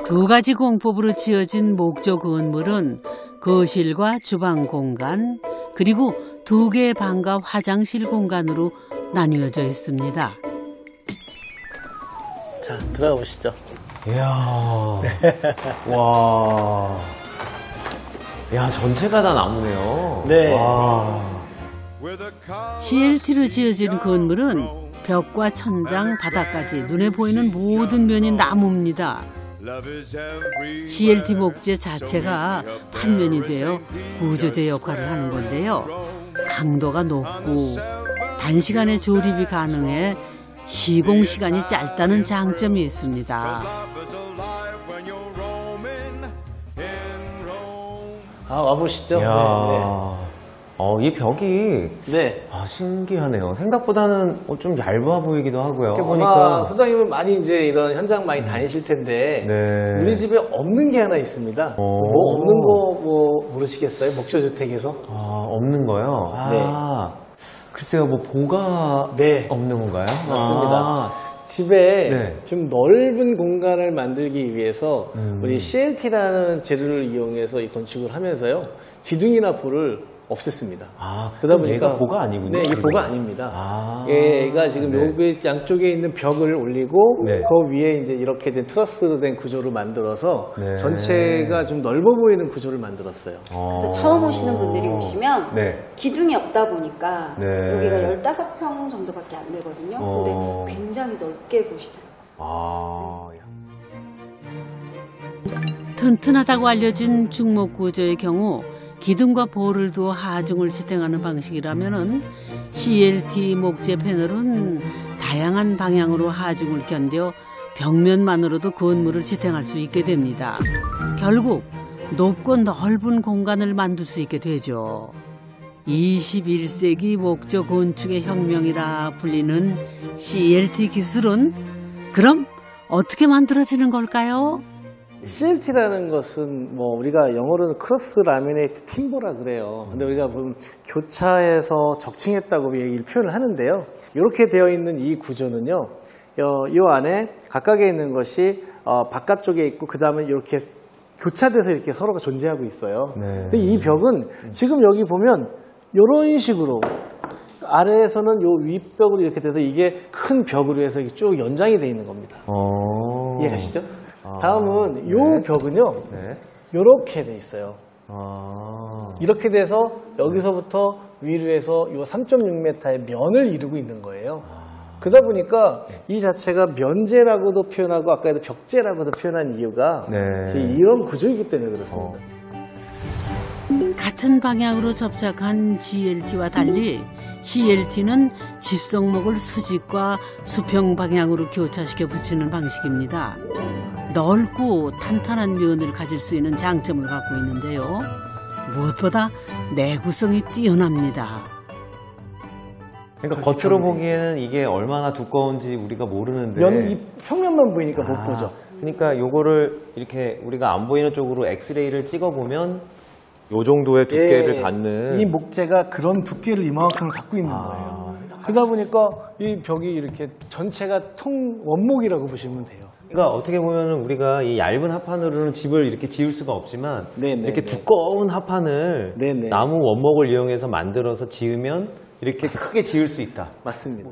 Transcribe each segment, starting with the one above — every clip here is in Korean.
두 가지 공법으로 지어진 목조 건물은 거실과 주방 공간, 그리고 두 개의 방과 화장실 공간으로 나뉘어져 있습니다. 자, 들어가 보시죠. 이야, 와, 야, 전체가 다 나무네요. 네. 와. CLT로 지어진 건물은 벽과 천장, 바닥까지 눈에 보이는 모든 면이 나무입니다. CLT 목재 자체가 판면이 되어 구조재 역할을 하는 건데요. 강도가 높고 단시간에 조립이 가능해 시공시간이 짧다는 장점이 있습니다. 와보시죠. 이야, 이 벽이 네. 신기하네요. 생각보다는 좀 얇아 보이기도 하고요. 이렇게 보니까 소장님은 많이 이제 이런 현장 많이 다니실 텐데 네. 우리 집에 없는 게 하나 있습니다. 뭐 없는 거 모르시겠어요? 목조주택에서? 없는 거요? 네. 글쎄요, 뭐 뭐가 네. 없는 건가요? 맞습니다. 집에 네. 좀 넓은 공간을 만들기 위해서 우리 CLT라는 재료를 이용해서 이 건축을 하면서요. 기둥이나 볼을 없앴습니다. 그러다 보니까 얘가 보가 아니군요. 네, 이게 보가 아닙니다. 얘가 지금 요 양쪽에 있는 벽을 올리고 그 위에 이제 이렇게 된 트러스로 된 구조를 만들어서 전체가 좀 넓어 보이는 구조를 만들었어요. 그래서 처음 오시는 분들이 오시면 기둥이 없다 보니까 여기가 15평 정도밖에 안 되거든요. 근데 굉장히 넓게 보시더라고요. 튼튼하다고 알려진 중목 구조의 경우 기둥과 볼을 두어 하중을 지탱하는 방식이라면은 CLT 목재 패널은 다양한 방향으로 하중을 견뎌 벽면만으로도 건물을 지탱할 수 있게 됩니다. 결국 높고 넓은 공간을 만들 수 있게 되죠. 21세기 목조 건축의 혁명이라 불리는 CLT 기술은 그럼 어떻게 만들어지는 걸까요? CLT라는 것은 뭐 우리가 영어로는 크로스 라미네이트 팀버라 그래요. 근데 우리가 보면 교차해서 적층했다고 얘기를 표현을 하는데요. 이렇게 되어 있는 이 구조는요. 이 안에 각각에 있는 것이 바깥쪽에 있고 그 다음에 이렇게 교차돼서 이렇게 서로가 존재하고 있어요. 근데 이 벽은 지금 여기 보면 이런 식으로 아래에서는 요 윗벽으로 이렇게 돼서 이게 큰 벽으로 해서 쭉 연장이 되어 있는 겁니다. 이해가시죠? 다음은 요 벽은요, 요렇게 돼 있어요. 이렇게 돼서 여기서부터 위로 해서 요 3.6m의 면을 이루고 있는 거예요. 그러다 보니까 이 자체가 면재라고도 표현하고 아까도 벽재라고도 표현한 이유가 이런 구조이기 때문에 그렇습니다. 같은 방향으로 접착한 GLT와 달리 CLT는 집성목을 수직과 수평 방향으로 교차시켜 붙이는 방식입니다. 넓고 탄탄한 면을 가질 수 있는 장점을 갖고 있는데요. 무엇보다 내구성이 뛰어납니다. 그러니까 겉으로 보기에는 이게 얼마나 두꺼운지 우리가 모르는데 이 평면만 보이니까 못 보죠. 그러니까 요거를 이렇게 우리가 안 보이는 쪽으로 엑스레이를 찍어보면 요 정도의 두께를 갖는 이 목재가 그런 두께를 이만큼 갖고 있는 거예요. 그러다 보니까 이 벽이 이렇게 전체가 원목이라고 보시면 돼요. 그러니까 어떻게 보면 우리가 이 얇은 합판으로는 집을 이렇게 지을 수가 없지만 이렇게 두꺼운 합판을 나무 원목을 이용해서 만들어서 지으면 이렇게 크게 지을 수 있다. 맞습니다.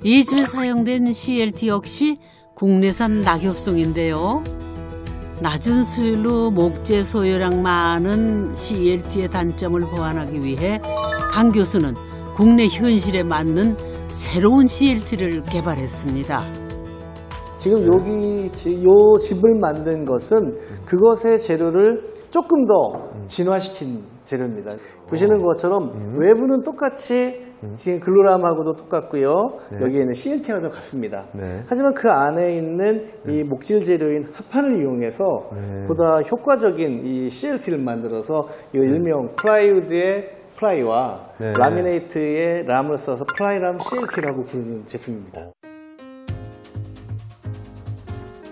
이 집에 사용된 CLT 역시 국내산 낙엽송인데요. 낮은 수율로 목재 소요량 많은 CLT의 단점을 보완하기 위해 강 교수는 국내 현실에 맞는 새로운 CLT를 개발했습니다. 지금 요 집을 만든 것은 그것의 재료를 조금 더 진화시킨 재료입니다. 보시는 것처럼 외부는 똑같이 지금 글루람하고도 똑같고요. 여기에는 CLT와도 같습니다. 하지만 그 안에 있는 이 목질 재료인 합판을 이용해서 보다 효과적인 이 CLT를 만들어서 이 일명 플라이우드의 플라이와 라미네이트의 람을 써서 플라이람 CLT라고 부르는 제품입니다.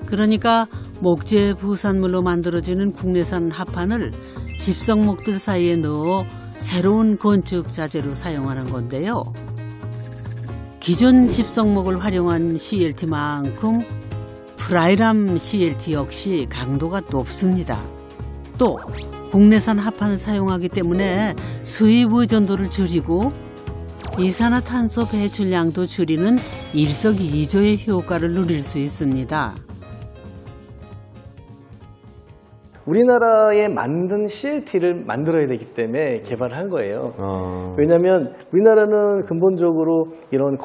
그러니까 목재 부산물로 만들어지는 국내산 합판을 집성목들 사이에 넣어 새로운 건축 자재로 사용하는 건데요. 기존 집성목을 활용한 CLT만큼 프라이람 CLT 역시 강도가 높습니다. 또 국내산 합판을 사용하기 때문에 수입 의존도를 줄이고 이산화탄소 배출량도 줄이는 일석이조의 효과를 누릴 수 있습니다. 우리나라에 만든 CLT를 만들어야 되기 때문에 개발한 거예요. 왜냐하면 우리나라는 근본적으로 이런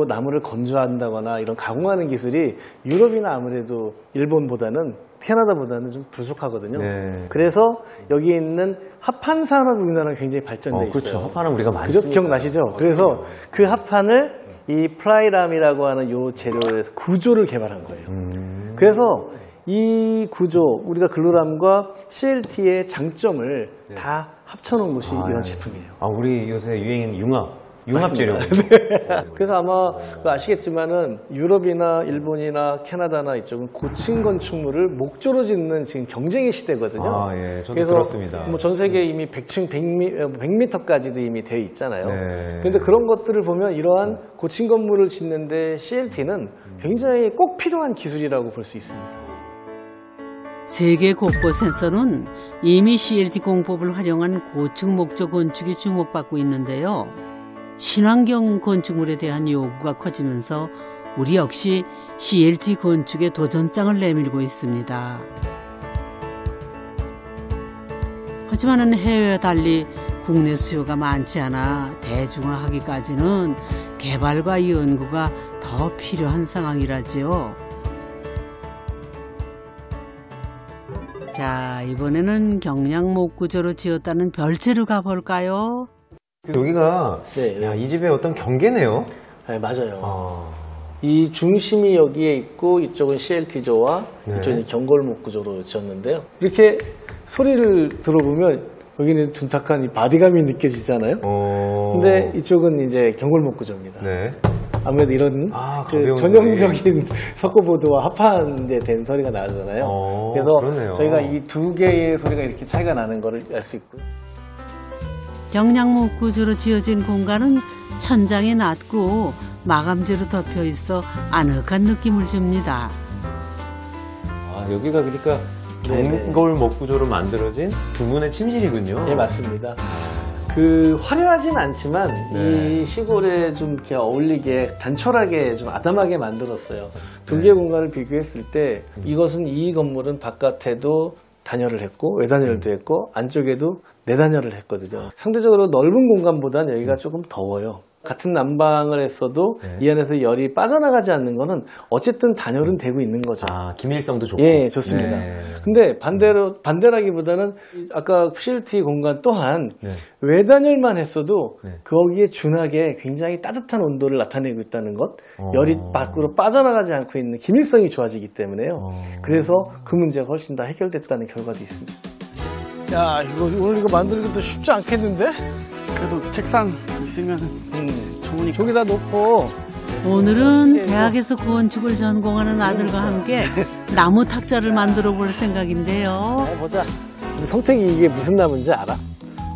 나무를 건조한다거나 이런 가공하는 기술이 유럽이나 아무래도 일본보다는 캐나다보다는 좀 부족하거든요. 네. 그래서 여기 있는 합판 산업이 우리나라는 굉장히 발전돼 있어요. 그렇죠. 합판은 우리가 많이 쓰니까. 기억나시죠? 그래서 그 합판을 이 플라이람이라고 하는 요 재료에서 구조를 개발한 거예요. 그래서 이 구조, 우리가 글루람과 CLT의 장점을 다 합쳐놓은 것이 이런 제품이에요. 우리 요새 유행인 융합 재료. 네. 그래서 아마 아시겠지만은 유럽이나 일본이나 캐나다나 이쪽은 고층 건축물을 목조로 짓는 지금 경쟁의 시대거든요. 예, 저도 들었습니다. 뭐 전 세계 이미 100m까지도 이미 되어 있잖아요. 그런데 그런 것들을 보면 이러한 고층 건물을 짓는데 CLT는 굉장히 꼭 필요한 기술이라고 볼 수 있습니다. 세계 곳곳 센서는 이미 CLT 공법을 활용한 고층 목조 건축이 주목받고 있는데요. 친환경 건축물에 대한 요구가 커지면서 우리 역시 CLT 건축에 도전장을 내밀고 있습니다. 하지만 해외와 달리 국내 수요가 많지 않아 대중화하기까지는 개발과 연구가 더 필요한 상황이라지요. 자, 이번에는 경량 목구조로 지었다는 별채로 가볼까요? 여기가 이 집의 어떤 경계네요. 네, 맞아요. 이 중심이 여기에 있고 이쪽은 CLT조와 이쪽은 경골목 구조로 지었는데요. 이렇게 소리를 들어보면 여기는 둔탁한 이 바디감이 느껴지잖아요. 근데 이쪽은 이제 경골목 구조입니다. 네. 아무래도 이런 전형적인 석고보드와 합판에 된 소리가 나잖아요. 그래서 그러네요. 저희가 이 두 개의 소리가 이렇게 차이가 나는 걸 알 수 있고요. 경량목 구조로 지어진 공간은 천장이 낮고 마감재로 덮여 있어 아늑한 느낌을 줍니다. 여기가 그러니까 경골목 구조로 만들어진 두 분의 침실이군요. 네, 맞습니다. 화려하진 않지만 이 시골에 좀 이렇게 어울리게 단촐하게 좀 아담하게 만들었어요. 두 개의 공간을 비교했을 때 이것은 이 건물은 바깥에도 단열을 했고 외단열도 했고 안쪽에도 내단열을 했거든요. 상대적으로 넓은 공간보다는 여기가 조금 더워요. 같은 난방을 했어도 이 안에서 열이 빠져나가지 않는 거는 어쨌든 단열은 되고 있는 거죠. 기밀성도 좋고. 예, 좋습니다. 근데 반대라기보다는 아까 CLT 공간 또한 외단열만 했어도 거기에 준하게 굉장히 따뜻한 온도를 나타내고 있다는 것, 열이 밖으로 빠져나가지 않고 있는 기밀성이 좋아지기 때문에요. 그래서 그 문제가 훨씬 더 해결됐다는 결과도 있습니다. 야, 오늘 이거 만들기도 쉽지 않겠는데? 그래도 책상 있으면 좋으니까. 저기다 놓고. 오늘은 대학에서 건축을 전공하는 아들과 함께 나무 탁자를 만들어 볼 생각인데요. 보자. 성택이 이게 무슨 나무인지 알아?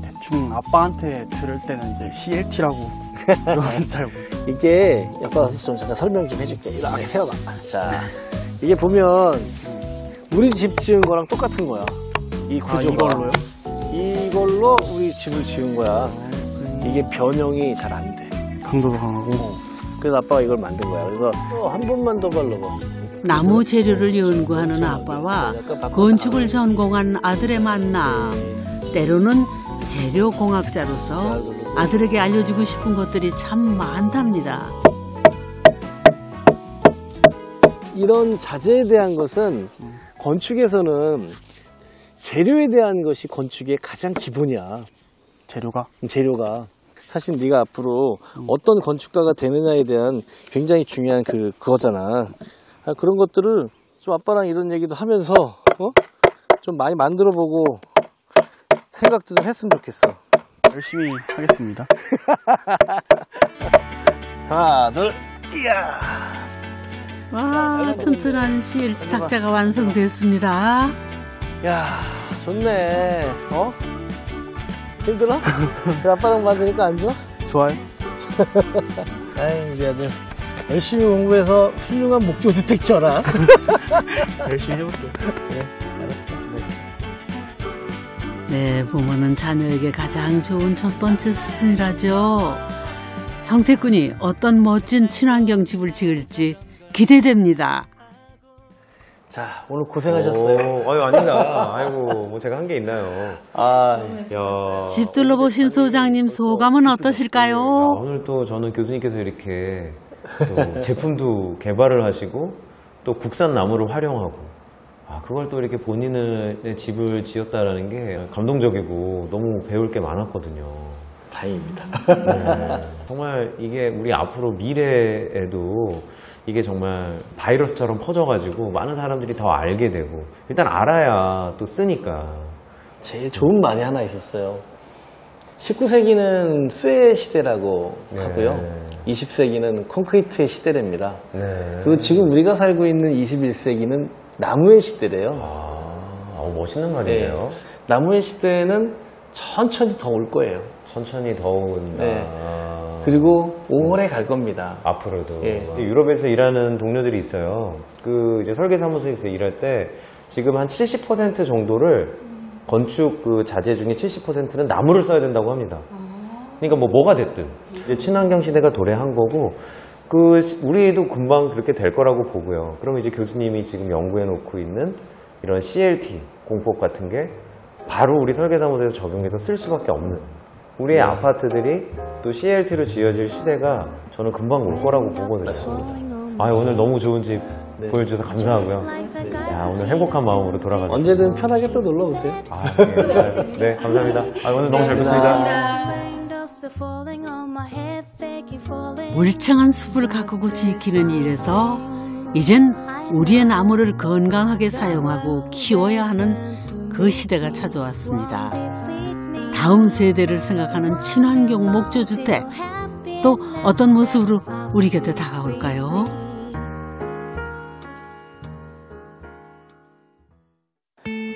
대충 아빠한테 들을 때는 이제 CLT라고 들었는지 잘 모르겠어요. 이게 옆에 와서 좀 잠깐 설명 좀 해줄게. 이렇게 세워봐. 자, 이게 보면 우리 집 지은 거랑 똑같은 거야. 이 구조가. 이걸로요? 이걸로 우리 집을 지은 거야. 이게 변형이 잘 안 돼. 강도도 강하고. 그래서 아빠가 이걸 만든 거야. 그래서 한 번만 더 발라봐. 나무 재료를 연구하는 아빠와 건축을 전공한 아들의 만남. 때로는 재료공학자로서 아들에게 알려주고 싶은 것들이 참 많답니다. 이런 자재에 대한 것은 건축에서는 재료에 대한 것이 건축의 가장 기본이야. 재료가? 사실 네가 앞으로 어떤 건축가가 되느냐에 대한 굉장히 중요한 그거잖아. 그런 것들을 좀 아빠랑 이런 얘기도 하면서 좀 많이 만들어보고 생각도 좀 했으면 좋겠어. 열심히 하겠습니다. 하나, 둘, 이야. 와, 튼튼한 CLT 탁자가 완성됐습니다. 야, 좋네. 힘들어? 아빠랑 만드니까 안 좋아? 좋아요. 아이, 우리 아들. 열심히 공부해서 훌륭한 목조주택 져라. 열심히 해볼게요. 네, 부모는 자녀에게 가장 좋은 첫 번째 스승이라죠. 성태군이 어떤 멋진 친환경 집을 지을지 기대됩니다. 자, 오늘 고생하셨어요. 아유, 아닙니다. 아이고, 뭐 제가 한 게 있나요? 야. 집 둘러보신 소장님 소감은 어떠실까요? 오늘 또 저는 교수님께서 이렇게 또 제품도 개발을 하시고 또 국산 나무를 활용하고 그걸 또 이렇게 본인의 집을 지었다라는 게 감동적이고 너무 배울 게 많았거든요. 다행입니다. 네, 정말 이게 우리 앞으로 미래에도 이게 정말 바이러스처럼 퍼져가지고 많은 사람들이 더 알게 되고 일단 알아야 또 쓰니까. 제일 좋은 말이 하나 있었어요. 19세기는 쇠 시대라고 하고요. 20세기는 콘크리트의 시대랍니다. 그리고 지금 우리가 살고 있는 21세기는 나무의 시대래요. 멋있는 말이네요. 나무의 시대는 천천히 더 올 거예요. 천천히 더 온다. 그리고 오래 갈 겁니다. 앞으로도. 유럽에서 일하는 동료들이 있어요. 그 이제 설계사무소에서 일할 때 지금 한 70% 정도를 건축 그 자재 중에 70%는 나무를 써야 된다고 합니다. 그러니까 뭐가 됐든 이제 친환경 시대가 도래한 거고 우리도 금방 그렇게 될 거라고 보고요. 그럼 이제 교수님이 지금 연구해 놓고 있는 이런 CLT 공법 같은 게 바로 우리 설계사무소에서 적용해서 쓸 수밖에 없는 우리의 아파트들이 또 CLT로 지어질 시대가 저는 금방 올 거라고 보거든요. 오늘 너무 좋은 집 보여주셔서 감사하고요. 야, 오늘 행복한 마음으로 돌아가겠습니다. 언제든 편하게 또 놀러 오세요. 네, 감사합니다. 오늘 너무 잘 뵙습니다. 울창한 숲을 가꾸고 지키는 일에서 이젠 우리의 나무를 건강하게 사용하고 키워야 하는 그 시대가 찾아왔습니다. 다음 세대를 생각하는 친환경 목조주택, 또 어떤 모습으로 우리 곁에 다가올까요?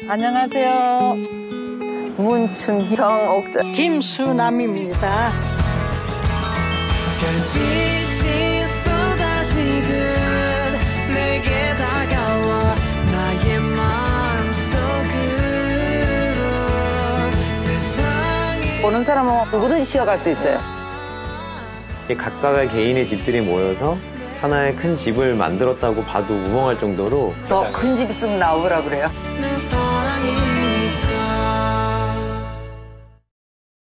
안녕하세요. 문춘형 옥자 김수남입니다. 별빛이 쏟아지듯 내게 다가와 나의 마음속으로 세상이 보는 사람은 누구든지 쉬어갈 수 있어요. 각각의 개인의 집들이 모여서 하나의 큰 집을 만들었다고 봐도 무방할 정도로 더 큰 집 있으면 나오라 그래요.